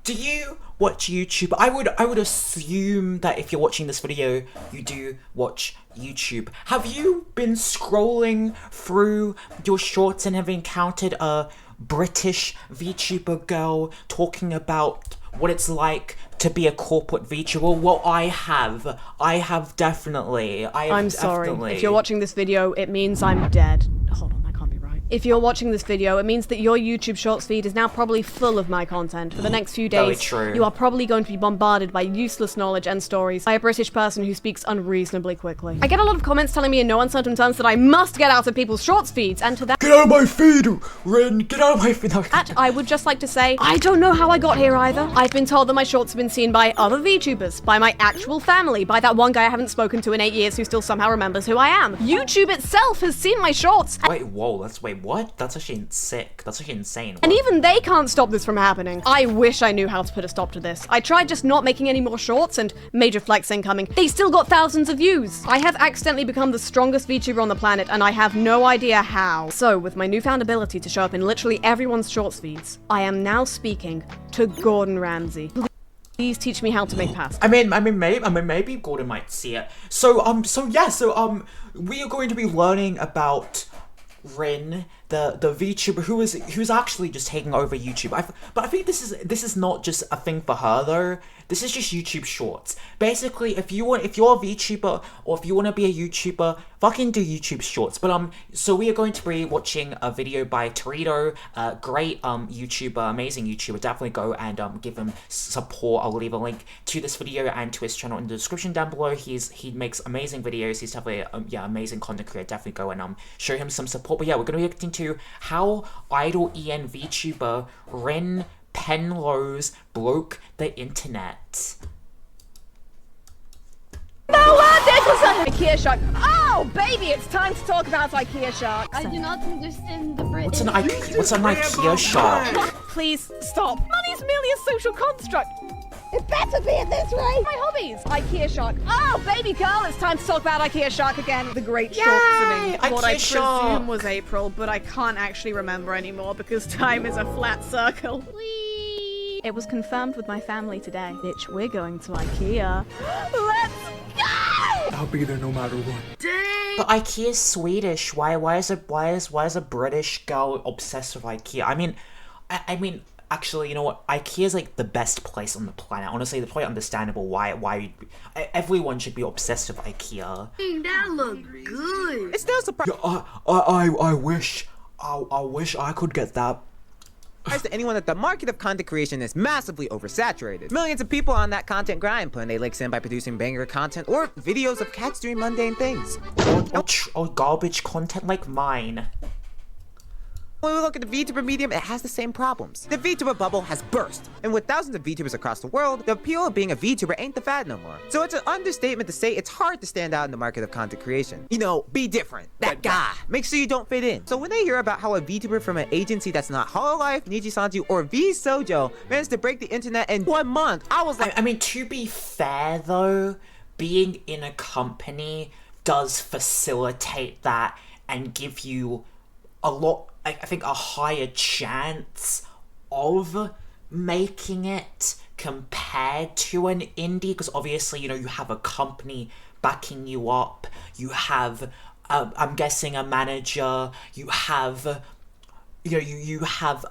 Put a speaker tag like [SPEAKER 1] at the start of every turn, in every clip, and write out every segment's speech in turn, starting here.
[SPEAKER 1] do you watch YouTube? I would assume that if you're watching this video, you do watch YouTube. Have you been scrolling through your shorts and have encountered a British VTuber girl talking about what it's like to be a corporate VTuber? Well, I have definitely.
[SPEAKER 2] I'm sorry. If you're watching this video, it means I'm dead. Hold on, that can't be right. If you're watching this video, it means that your YouTube Shorts feed is now probably full of my content. For the next few days,
[SPEAKER 1] true.
[SPEAKER 2] You are probably going to be bombarded by useless knowledge and stories by a British person who speaks unreasonably quickly. I get a lot of comments telling me in no uncertain terms that I must get out of people's Shorts feeds, and to that—
[SPEAKER 1] Get out of my feed, Rin! Get out of my feed!
[SPEAKER 2] That, I would just like to say, I don't know how I got here either. I've been told that my shorts have been seen by other VTubers, by my actual family, by that one guy I haven't spoken to in 8 years who still somehow remembers who I am. YouTube itself has seen my shorts.
[SPEAKER 1] Wait, whoa, wait, what? That's actually sick. That's actually insane.
[SPEAKER 2] And even they can't stop this from happening. I wish I knew how to put a stop to this. I tried just not making any more shorts and major flex incoming. They still got thousands of views. I have accidentally become the strongest VTuber on the planet and I have no idea how. So with my newfound ability to show up in literally everyone's shorts feeds, I am now speaking to Gordon Ramsay. Please teach me how to make pasta.
[SPEAKER 1] Maybe Gordon might see it. So we are going to be learning about Rin, the VTuber who's actually just taking over YouTube. But I think this is not just a thing for her though. This is just YouTube Shorts. Basically, if you're a VTuber or if you want to be a YouTuber, fucking do YouTube Shorts. But so we are going to be watching a video by Torito, great YouTuber, amazing YouTuber. Definitely go and give him support. I'll leave a link to this video and to his channel in the description down below. He makes amazing videos. He's definitely amazing content creator. Definitely go and show him some support. But yeah, we're gonna be looking to how idolEN VTuber Rin Penrose broke the internet.
[SPEAKER 2] Noah Nicholson! IKEA Shark. Oh, baby, it's time to talk about IKEA Shark.
[SPEAKER 3] I do not understand the British.
[SPEAKER 1] What's an IKEA Shark?
[SPEAKER 2] Please stop. Money's merely a social construct. It better be at this rate. My hobbies. IKEA Shark. Oh, baby girl, it's time to talk about IKEA Shark again. The great shortening. What I presume was April, but I can't actually remember anymore because time is a flat circle. Whee! It was confirmed with my family today. Bitch, we're going to IKEA. Let's go!
[SPEAKER 4] I'll be there no matter what.
[SPEAKER 3] Dang!
[SPEAKER 1] But IKEA's Swedish. Why is a British girl obsessed with IKEA? I mean. Actually, you know what? IKEA is like the best place on the planet. Honestly, it's probably understandable why everyone should be obsessed with IKEA.
[SPEAKER 3] That look good.
[SPEAKER 4] It's no surprise.
[SPEAKER 1] Yeah, I wish I could get that.
[SPEAKER 4] To anyone that the market of content creation is massively oversaturated. Millions of people on that content grind, putting their licks in by producing banger content or videos of cats doing mundane things.
[SPEAKER 1] Or garbage content like mine.
[SPEAKER 4] When we look at the VTuber medium, it has the same problems. The VTuber bubble has burst, and with thousands of VTubers across the world, the appeal of being a VTuber ain't the fad no more. So it's an understatement to say it's hard to stand out in the market of content creation. You know, be different. That guy. Make sure you don't fit in. So when they hear about how a VTuber from an agency that's not Hololive, Nijisanju, or VSojo managed to break the internet in 1 month, I was like—
[SPEAKER 1] I mean, to be fair though, being in a company does facilitate that and give you I think a higher chance of making it compared to an indie, because obviously, you know, you have a company backing you up, you have I'm guessing a manager, you have you have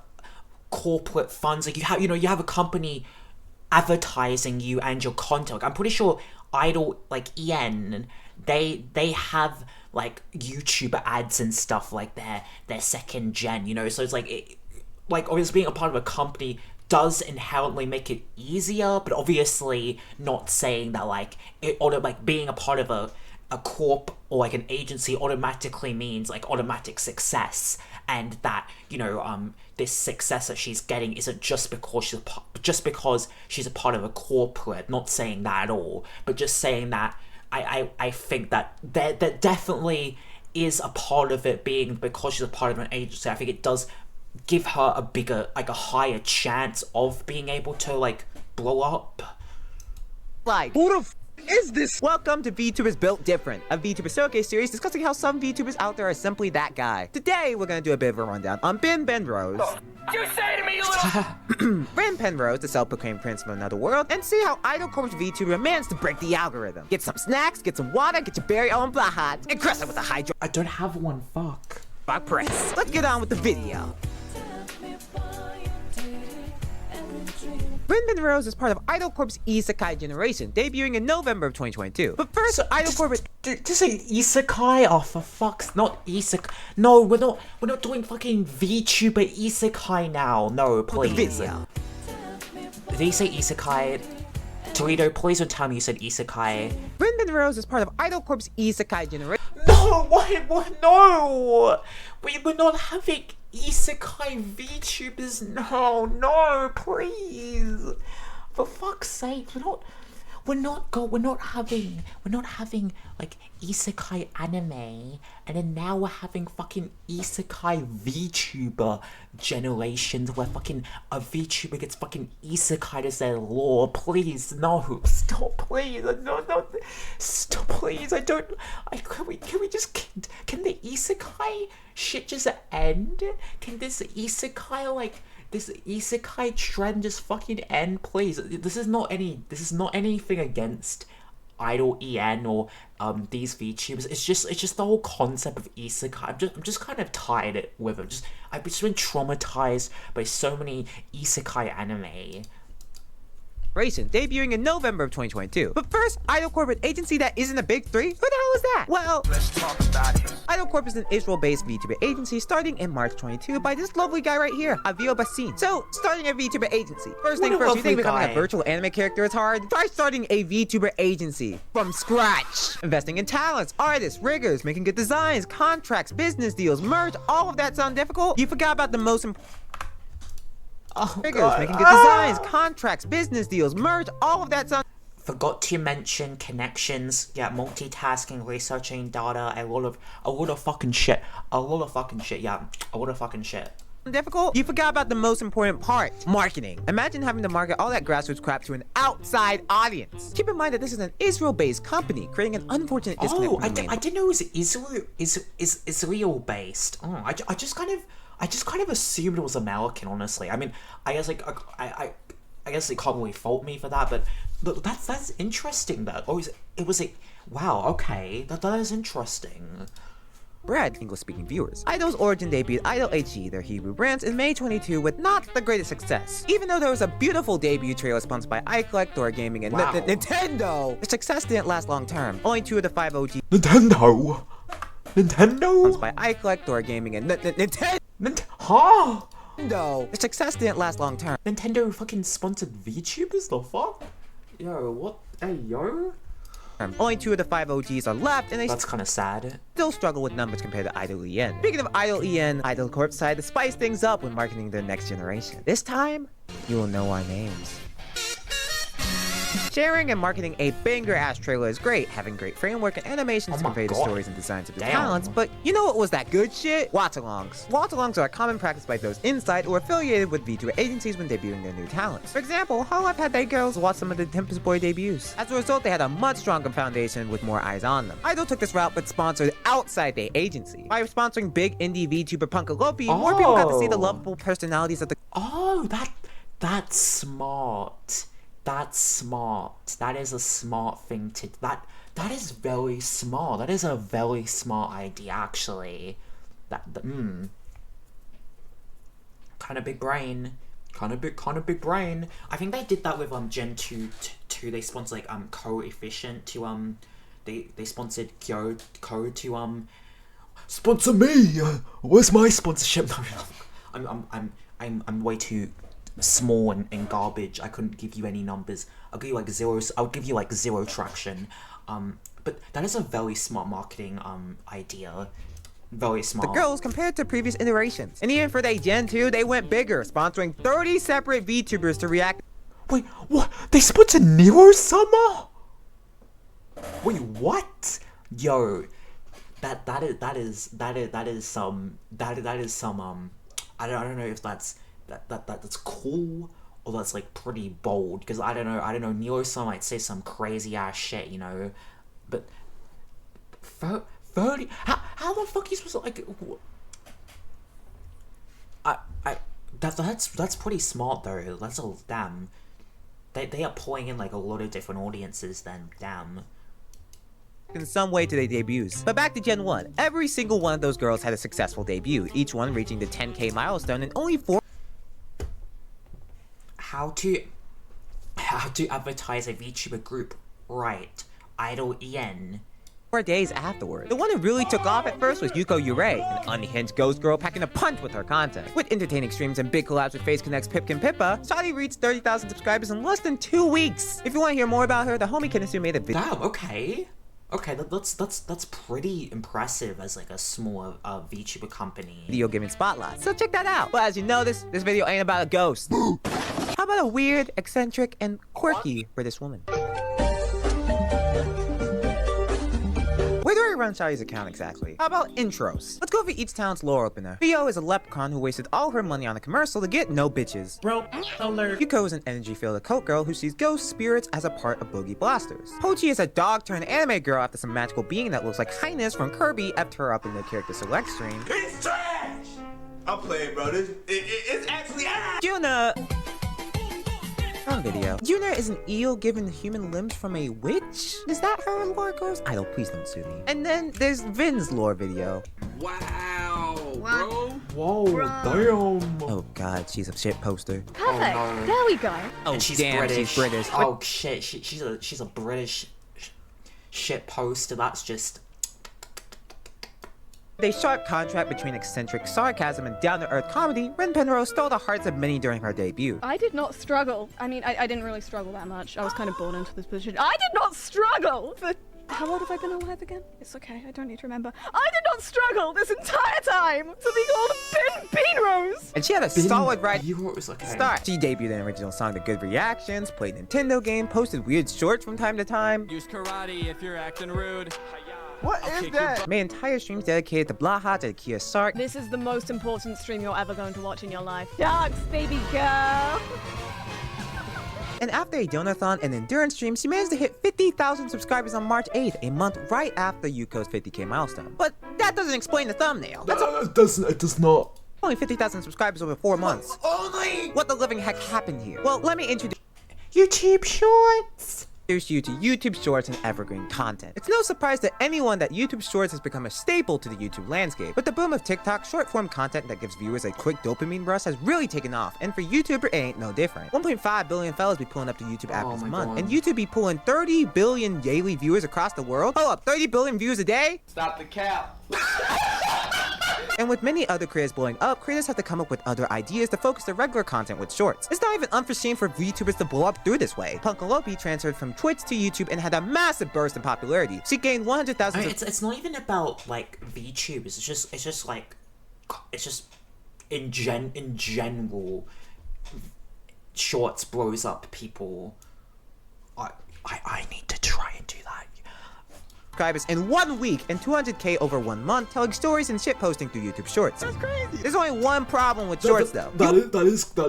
[SPEAKER 1] corporate funds, like you have a company advertising you and your content. Like, I'm pretty sure idolEN, they have like YouTuber ads and stuff like their second gen, you know, so it's like obviously being a part of a company does inherently make it easier, but obviously not saying that being a part of a corp or like an agency automatically means like automatic success, and that, you know, this success that she's getting isn't just because she's a part of a corporate. Not saying that at all, but just saying that I think that there definitely is a part of it being because she's a part of an agency. I think it does give her a bigger, like a higher chance of being able to like blow up.
[SPEAKER 4] Like, who the f is this? Welcome to VTubers Built Different, a VTuber showcase series discussing how some VTubers out there are simply that guy. Today, we're gonna do a bit of a rundown on Rin Penrose.
[SPEAKER 5] You say to me, you little.
[SPEAKER 4] Rin Penrose, the self-proclaimed prince of another world, and see how Idol Corp's VTuber mans to break the algorithm. Get some snacks, get some water, get your berry on blahat, and crush it with a hydro.
[SPEAKER 1] I don't have one, fuck.
[SPEAKER 4] Fuck press. Let's get on with the video. Rin Penrose is part of Idol Corp's isekai generation, debuting in November of 2022. But first, Idol Corp is...
[SPEAKER 1] Just say isekai? Oh, for fuck's... Not isekai. No, we're not doing fucking VTuber isekai now. No, please.
[SPEAKER 4] Video.
[SPEAKER 1] Did he say isekai? Toledo, please don't tell me you said isekai.
[SPEAKER 4] Rin Penrose is part of Idol Corp's isekai generation.
[SPEAKER 1] No, what? No! We're not having isekai VTubers. No, please. For fuck's sake, we're not having like isekai anime, and then now we're having fucking isekai VTuber generations where fucking a VTuber gets fucking isekai as their lore. Please, no, stop, please, no, stop, please. Can the isekai shit just end? Can this isekai trend just fucking end, please? This is not anything against idolEN or these VTubers. It's just the whole concept of isekai. I'm just kind of tired with it. I've just been traumatized by so many isekai anime.
[SPEAKER 4] Debuting in November of 2022. But first, Idol Corp, an agency that isn't a big three? Who the hell is that? Well,
[SPEAKER 5] Let's talk about it.
[SPEAKER 4] Idol Corp is an Israel-based VTuber agency starting in March 22 by this lovely guy right here, Avio Bassin. So, starting a VTuber agency. First thing first, you think becoming a virtual anime character is hard? Try starting a VTuber agency from scratch. Investing in talents, artists, riggers, making good designs, contracts, business deals, merch, all of that sound difficult? You forgot about the most important... making good designs, contracts, business deals, merch, all of that sound...
[SPEAKER 1] Forgot to mention connections, multitasking, researching data, a lot of fucking shit,
[SPEAKER 4] difficult? You forgot about the most important part, marketing. Imagine having to market all that grassroots crap to an outside audience. Keep in mind that this is an Israel-based company, creating an unfortunate disconnect.
[SPEAKER 1] Oh, I didn't know it was Israel-based. Oh, I just kind of assumed it was American, honestly. I mean, I guess I guess they can't really fault me for that, but look, that's interesting. Wow, okay, that is interesting.
[SPEAKER 4] Brad, English-speaking viewers. Idol's origin debuted Idol HE, their Hebrew brands, in May 22 with not the greatest success. Even though there was a beautiful debut trailer sponsored by iCollect, Dora Gaming, and
[SPEAKER 1] Wow.
[SPEAKER 4] Nintendo, the success didn't last long term. Only 2 of the 5 OG
[SPEAKER 1] Nintendo.
[SPEAKER 4] sponsored by iCollect, Dora Gaming, and Nintendo.
[SPEAKER 1] Huh?
[SPEAKER 4] The success didn't last long term.
[SPEAKER 1] Nintendo fucking sponsored VTubers? The fuck? Yo, what? Hey, yo?
[SPEAKER 4] Only 2 of the 5 OGs are left, and they
[SPEAKER 1] That's kind of sad.
[SPEAKER 4] still struggle with numbers compared to idolEN. Speaking of idolEN, Idol Corp decided to spice things up when marketing their next generation. This time, you will know our names. Sharing and marketing a banger-ass trailer is great, having great framework and animations
[SPEAKER 1] Oh
[SPEAKER 4] to
[SPEAKER 1] my
[SPEAKER 4] convey the
[SPEAKER 1] God.
[SPEAKER 4] stories and designs of your
[SPEAKER 1] Damn.
[SPEAKER 4] talents, but you know what was that good shit? Watch-alongs. Watch-alongs are a common practice by those inside or affiliated with VTuber agencies when debuting their new talents. For example, Hololive had their girls watch some of the Tempest Boy debuts. As a result, they had a much stronger foundation with more eyes on them. Idol took this route but sponsored outside the agency. By sponsoring big indie VTuber Punkalopi, more people got to see the lovable personalities of the
[SPEAKER 1] Oh, that's smart. That's smart. That is a smart thing to... That is very smart. That is a very smart idea, actually. Kind of big brain. Kind of big brain. I think they did that with Gen 2. They sponsored like Coefficient to they sponsored Code to sponsor me. Where's my sponsorship? No, I'm way too small and garbage. I couldn't give you any numbers. I'll give you like zero. I'll give you like 0 traction. But that is a very smart marketing idea. Very smart.
[SPEAKER 4] The girls compared to previous iterations. And even for their Gen 2, they went bigger, sponsoring 30 separate VTubers to react.
[SPEAKER 1] Wait, what? They sponsored Nero Summer? Wait, what? Yo, that is some I don't know if that's cool or that's like pretty bold, because I don't know Nero Summer might say some crazy ass shit, you know, but 30, how the fuck are you supposed to like That's pretty smart though. That's a damn. They are pulling in like a lot of different audiences then, damn.
[SPEAKER 4] In some way to their debuts. But back to Gen 1, every single one of those girls had a successful debut, each one reaching the 10K milestone in only 4
[SPEAKER 1] How to advertise a VTuber group right. idolEN.
[SPEAKER 4] days afterward. The one who really took off at first was Yuko Yurei, an unhinged ghost girl packing a punch with her content. With entertaining streams and big collabs with Face Connect's Pipkin Pippa, Shawty reached 30,000 subscribers in less than 2 weeks. If you want to hear more about her, the homie Kenisu made a video.
[SPEAKER 1] Damn, okay. Okay, that's pretty impressive as like a small VTuber company.
[SPEAKER 4] Video giving spotlight, so check that out. But as you notice, this video ain't about a ghost. How about a weird, eccentric, and quirky British woman? Where do I run Shawty's account exactly? How about intros? Let's go over each town's lore opener. Theo is a leprechaun who wasted all her money on a commercial to get no bitches.
[SPEAKER 6] Bro, alert.
[SPEAKER 4] Yuko is an energy-filled occult girl who sees ghost spirits as a part of Boogie Blasters. Pochi is a dog-turned-anime girl after some magical being that looks like Highness from Kirby effed her up in the character select stream.
[SPEAKER 5] It's trash! I'm playing, bro. It's actually ass!
[SPEAKER 4] Juna! Wrong video. Juna is an eel given human limbs from a witch? Is that her lore goes? Idol, please don't sue me. And then there's Vin's lore video.
[SPEAKER 5] Wow,
[SPEAKER 3] Wow.
[SPEAKER 1] Whoa, damn.
[SPEAKER 4] Oh god, she's a shit poster.
[SPEAKER 2] Perfect.
[SPEAKER 1] no.
[SPEAKER 2] There we go.
[SPEAKER 4] Oh
[SPEAKER 1] And she's
[SPEAKER 4] damn,
[SPEAKER 1] British.
[SPEAKER 4] she's British.
[SPEAKER 1] Oh shit, she's a British shit poster. That's just.
[SPEAKER 4] With a sharp contrast between eccentric sarcasm and down-to-earth comedy, Rin Penrose stole the hearts of many during her debut.
[SPEAKER 2] I did not struggle. I mean, I didn't really struggle that much. I was kind of born into this position. I did not struggle for... How old have I been alive again? It's okay, I don't need to remember. I did not struggle this entire time to be called Rin Penrose!
[SPEAKER 4] And she had a solid right
[SPEAKER 1] Euros, okay.
[SPEAKER 4] start. She debuted an original song to good reactions, played Nintendo game, posted weird shorts from time to time.
[SPEAKER 7] Use karate if you're acting rude.
[SPEAKER 5] What is that?
[SPEAKER 4] Made entire streams dedicated to Blaha, to Kia Sark,
[SPEAKER 2] This is the most important stream you're ever going to watch in your life. Dogs, baby girl!
[SPEAKER 4] and after a donathon and endurance stream, she managed to hit 50,000 subscribers on March 8th, a month right after Yuko's 50K milestone. But that doesn't explain the thumbnail. That's
[SPEAKER 1] It does not.
[SPEAKER 4] only 50,000 subscribers over 4 months.
[SPEAKER 5] Only!
[SPEAKER 4] What the living heck happened here? Well, let me introduce
[SPEAKER 1] YouTube Shorts.
[SPEAKER 4] you to YouTube Shorts and evergreen content. It's no surprise to anyone that YouTube Shorts has become a staple to the YouTube landscape. With the boom of TikTok, short-form content that gives viewers a quick dopamine rush has really taken off, and for YouTuber, it ain't no different. 1.5 billion fellas be pulling up to YouTube app this
[SPEAKER 1] my
[SPEAKER 4] month,
[SPEAKER 1] God.
[SPEAKER 4] and YouTube be pulling 30 billion daily viewers across the world. Hold up, 30 billion views a day?
[SPEAKER 5] Stop the cap.
[SPEAKER 4] And with many other creators blowing up, creators have to come up with other ideas to focus their regular content with shorts. It's not even unforeseen for VTubers to blow up through this way. Punkalopi transferred from Twitch to YouTube and had a massive burst in popularity. She gained 100,000
[SPEAKER 1] I mean, it's not even about like VTubers. It's just like in general, Shorts blows up people. I need to try and do that.
[SPEAKER 4] subscribers in 1 week and 200K over 1 month, telling stories and shitposting through YouTube Shorts. That's crazy. There's only one problem with Shorts though.
[SPEAKER 1] That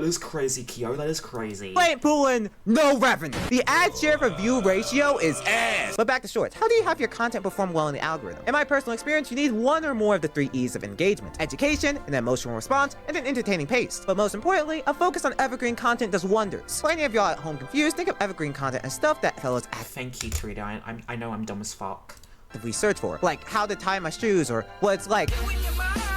[SPEAKER 1] is crazy, Kyo. That is crazy.
[SPEAKER 4] You ain't pulling no revenue. The ad share for view ratio is ass. But back to Shorts. How do you have your content perform well in the algorithm? In my personal experience, you need one or more of the 3 E's of engagement: education, an emotional response, and an entertaining pace. But most importantly, a focus on evergreen content does wonders. For any of y'all at home confused, think of evergreen content as stuff that fellas
[SPEAKER 1] Thank you, Torito. I know I'm dumb as fuck.
[SPEAKER 4] actively search for, like how to tie my shoes or what it's like.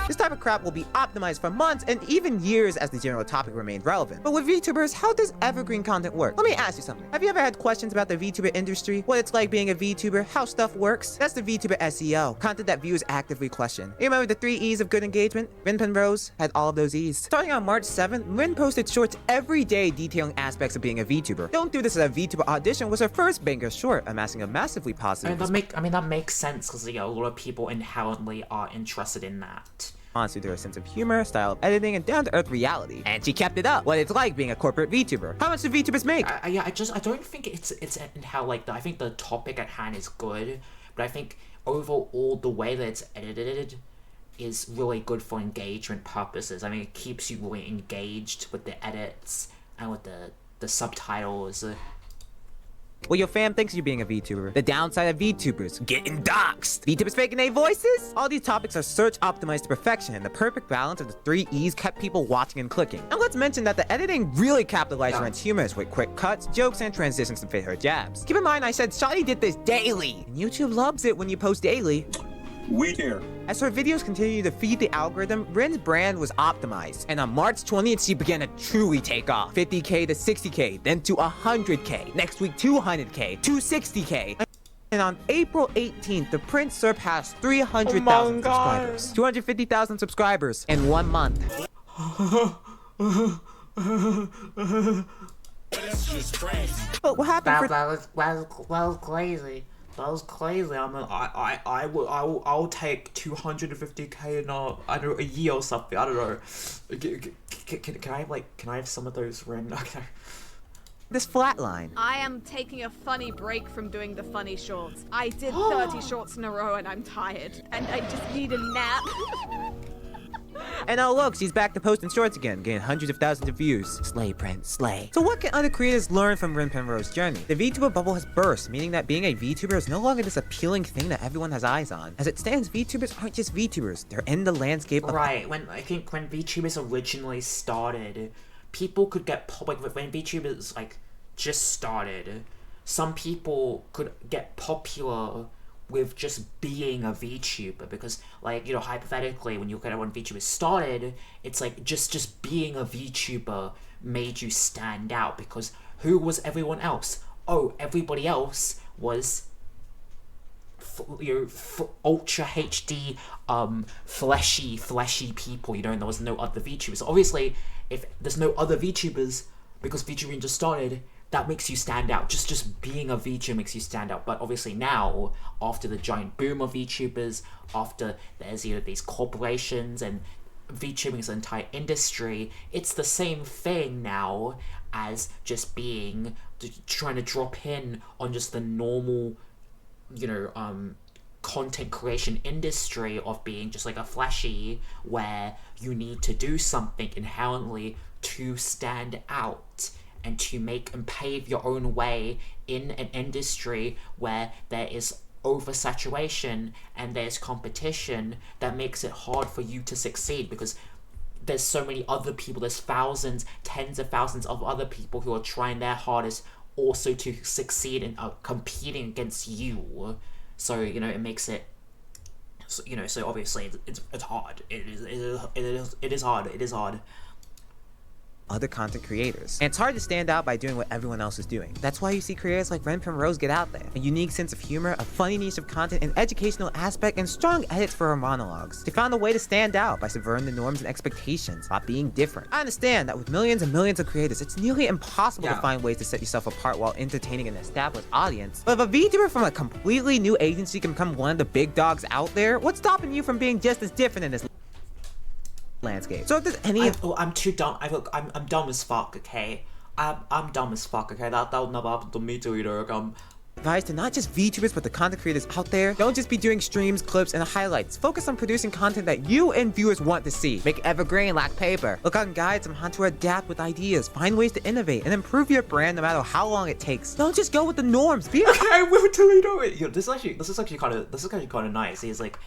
[SPEAKER 4] This type of crap will be optimized for months and even years as the general topic remained relevant. But with VTubers, how does evergreen content work? Let me ask you something. Have you ever had questions about the VTuber industry? What it's like being a VTuber? How stuff works? That's the VTuber SEO. Content that viewers actively question. You remember the 3 E's of good engagement? Rin Penrose had all of those E's. Starting on March 7th, Rin posted shorts every day detailing aspects of being a VTuber. Don't Do This as a VTuber Audition was her first banger short, amassing a massively positive
[SPEAKER 1] That makes sense because a lot of people inherently are interested in that.
[SPEAKER 4] response to her sense of humor, style of editing, and down-to-earth reality. And she kept it up. What it's like being a corporate VTuber. How much do VTubers make?
[SPEAKER 1] I don't think it's in how like I think the topic at hand is good, but I think overall the way that it's edited is really good for engagement purposes. I mean, it keeps you really engaged with the edits and with the subtitles.
[SPEAKER 4] Well, your fam thinks you're being a VTuber. The downside of VTubers, getting doxxed. VTubers faking their voices? All these topics are search optimized to perfection, and the perfect balance of the 3 E's kept people watching and clicking. And let's mention that the editing really capitalized on its humors with quick cuts, jokes, and transitions to fit her jabs. Keep in mind, I said Shawty did this daily, and YouTube loves it when you post daily.
[SPEAKER 5] We care.
[SPEAKER 4] As her videos continue to feed the algorithm, Rin's brand was optimized, and on March 20th, she began to truly take off. 50K to 60K, then to 100K, next week 200K, 260K. And on April 18th, the Prince surpassed 300,000 subscribers. 250,000 subscribers in 1 month. But what happened
[SPEAKER 1] That was crazy. That was crazy. I mean, I'll take 250K in a year or something. I don't know. Can I have some of those Rin? Okay.
[SPEAKER 4] this flatline?
[SPEAKER 2] I am taking a funny break from doing the funny shorts. I did 30 shorts in a row and I'm tired. And I just need a nap.
[SPEAKER 4] And oh look, she's back to posting shorts again, getting hundreds of thousands of views. Slay, Prince, slay. So what can other creators learn from Rin Penrose's journey? The VTuber bubble has burst, meaning that being a VTuber is no longer this appealing thing that everyone has eyes on. As it stands, VTubers aren't just VTubers, they're in the landscape of—
[SPEAKER 1] Right, I think when VTubers originally started, people could get when VTubers just started, some people could get popular with just being a VTuber, because hypothetically, when you look at it when VTubers started, it's like just being a VTuber made you stand out, because who was everyone else? Oh, everybody else was ultra HD fleshy people, and there was no other VTubers. So obviously, if there's no other VTubers because VTubing just started, that makes you stand out. Just being a VTuber makes you stand out. But obviously now, after the giant boom of VTubers, after there's these corporations and VTubing is an entire industry, it's the same thing now as just trying to drop in on just the normal, content creation industry of being just like a flashy, where you need to do something inherently to stand out and to make and pave your own way in an industry where there is oversaturation and there's competition that makes it hard for you to succeed, because there's so many other people, there's thousands, tens of thousands of other people who are trying their hardest also to succeed and are competing against you. So it makes it so obviously it's hard. It is hard.
[SPEAKER 4] Other content creators. And it's hard to stand out by doing what everyone else is doing. That's why you see creators like Rin Penrose get out there. A unique sense of humor, a funny niche of content, an educational aspect, and strong edits for her monologues. They found a way to stand out by subverting the norms and expectations, by being different. I understand that with millions and millions of creators, it's nearly impossible to find ways to set yourself apart while entertaining an established audience. But if a VTuber from a completely new agency can become one of the big dogs out there, what's stopping you from being just as different in this landscape? So if there's any—
[SPEAKER 1] I'm too dumb. I'm dumb as fuck. Okay, I'm dumb as fuck. Okay, that'll never happen to me too either.
[SPEAKER 4] Advice to not just VTubers but the content creators out there: don't just be doing streams, clips, and highlights. Focus on producing content that you and viewers want to see. Make it evergreen like paper. Look on guides on how to adapt with ideas, find ways to innovate, and improve your brand no matter how long it takes. Don't just go with the norms. Be
[SPEAKER 1] okay, we were totally doing it. This is actually kind of nice. He's like,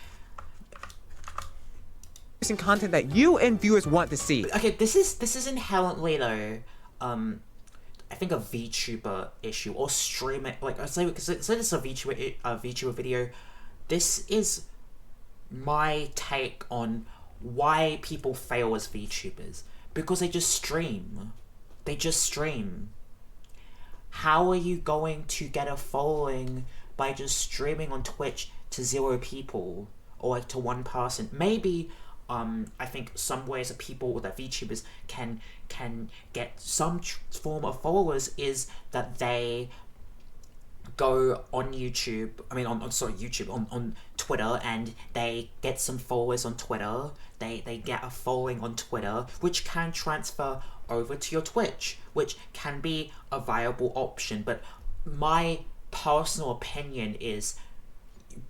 [SPEAKER 4] content that you and viewers want to see.
[SPEAKER 1] Okay, this is inherently though, I think a VTuber issue or streaming. I say because this is a VTuber video. This is my take on why people fail as VTubers, because they just stream. How are you going to get a following by just streaming on Twitch to 0 people or to 1 person? Maybe. I think some ways that people that VTubers can get some form of followers is that they go on YouTube. I mean, on Twitter, and they get some followers on Twitter. They get a following on Twitter, which can transfer over to your Twitch, which can be a viable option. But my personal opinion is,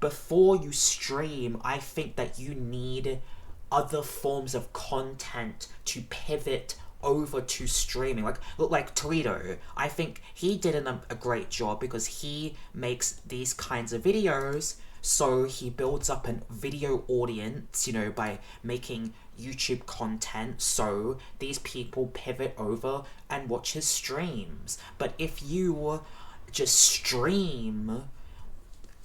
[SPEAKER 1] before you stream, I think that you need other forms of content to pivot over to streaming. Like Toledo, I think he did a great job because he makes these kinds of videos, so he builds up a video audience, you know, by making YouTube content, so these people pivot over and watch his streams. But if you just stream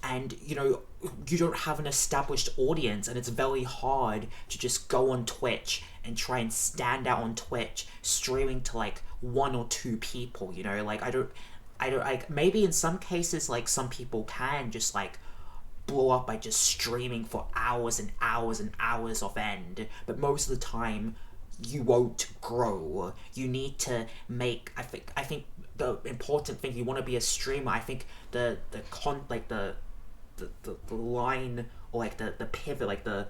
[SPEAKER 1] and, you know, you don't have an established audience, and it's very hard to just go on Twitch and try and stand out on Twitch streaming to like 1 or 2 people, you know, like I don't like, maybe in some cases like some people can just like blow up by just streaming for hours and hours and hours off end, but most of the time you won't grow. You need to make, I think the important thing, you want to be a streamer, I think the line, or like the pivot, like the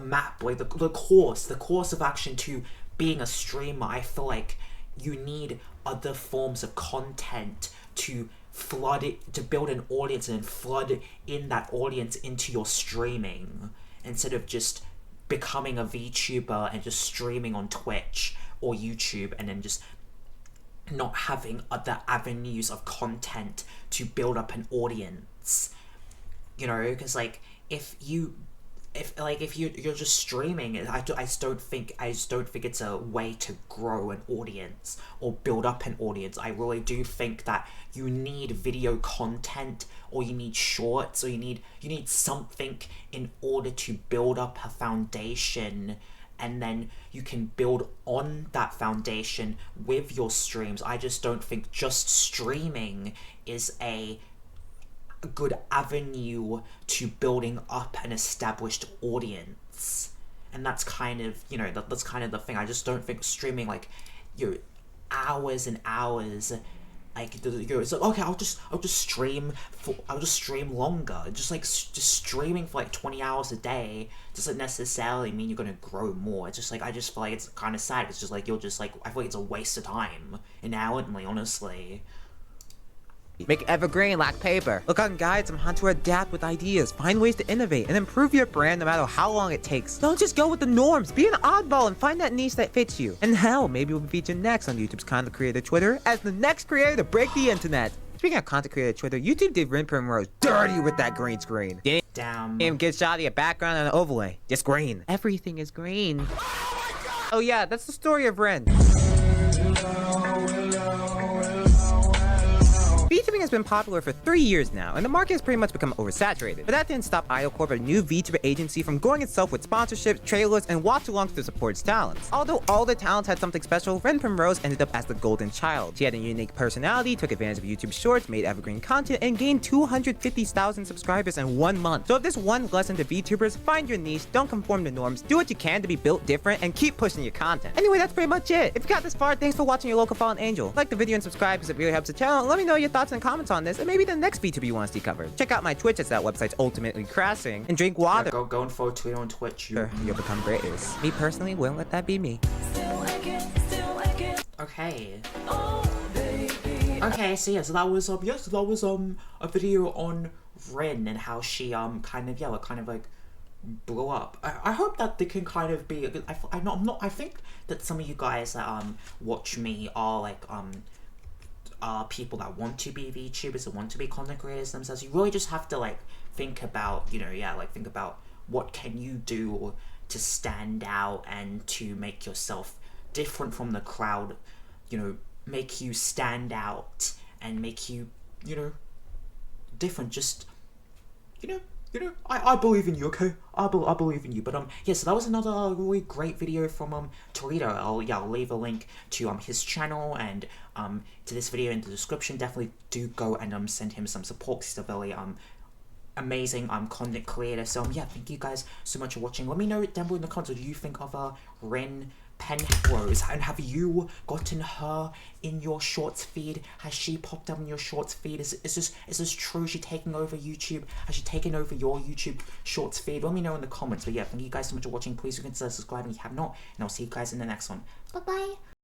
[SPEAKER 1] map, like the course of action to being a streamer, I feel like you need other forms of content to flood it, to build an audience and flood in that audience into your streaming, instead of just becoming a VTuber and just streaming on Twitch or YouTube and then just not having other avenues of content to build up an audience, you know, because like if you're just streaming, I just don't think it's a way to grow an audience or build up an audience. I really do think that you need video content, or you need shorts, or you need something in order to build up a foundation, and then you can build on that foundation with your streams. I just don't think just streaming is a good avenue to building up an established audience, and that's kind of, you know, that's kind of the thing. I just don't think streaming, like, you know, hours and hours, like, you know, it's like, okay, I'll just stream longer. Just streaming for like 20 hours a day doesn't necessarily mean you're gonna grow more. It's just like, I just feel like it's kind of sad. It's just like, you're just like, I feel like it's a waste of time inherently, honestly.
[SPEAKER 4] Make evergreen like paper. Look on guides on how to adapt with ideas, find ways to innovate, and improve your brand no matter how long it takes. Don't just go with the norms. Be an oddball and find that niche that fits you. And hell, maybe we'll be featured next on YouTube's content creator Twitter as the next creator to break the internet. Speaking of content creator Twitter, YouTube did Rin Penrose dirty with that green screen.
[SPEAKER 1] Damn.
[SPEAKER 4] Get Shoddy a background and an overlay. Just green. Everything is green. Oh yeah, that's the story of Rin. VTubing has been popular for 3 years now, and the market has pretty much become oversaturated. But that didn't stop Corp, a new VTuber agency, from growing itself with sponsorships, trailers, and watch-alongs to support its talents. Although all the talents had something special, Rin Penrose ended up as the golden child. She had a unique personality, took advantage of YouTube Shorts, made evergreen content, and gained 250,000 subscribers in 1 month. So if this one lesson to VTubers, find your niche, don't conform to norms, do what you can to be built different, and keep pushing your content. Anyway, that's pretty much it. If you got this far, thanks for watching your local fallen angel. Like the video and subscribe because it really helps the channel. Let me know your thoughts and comments on this, and maybe the next VTuber you want to see covered. Check out my Twitch, as that website's ultimately crashing, and drink water.
[SPEAKER 1] Yeah, go and follow Twitter on Twitch.
[SPEAKER 4] You'll become greatest. Me personally won't let that be me.
[SPEAKER 1] Okay. Okay, so yeah, so that was a video on Rin and how she kind of like blow up. I hope that they can kind of be. I think that some of you guys that watch me are like people that want to be VTubers and want to be content creators themselves. You really just have to like think about, you know, think about what can you do to stand out and to make yourself different from the crowd, you know, make you stand out and make you, you know, different. Just, you know, I believe in you, okay? I believe in you. But yeah, so that was another really great video from Toledo. I'll leave a link to his channel and to this video in the description. Definitely do go and send him some support. He's a very amazing content creator. So yeah, thank you guys so much for watching. Let me know down below in the comments what you think of Rin Penrose, and have you gotten her in your shorts feed? Has she popped up in your shorts feed? Is this true? Is she taking over YouTube? Has she taken over your YouTube shorts feed? Let me know in the comments. But yeah, thank you guys so much for watching. Please consider subscribing if you have not, and I'll see you guys in the next one. Bye bye.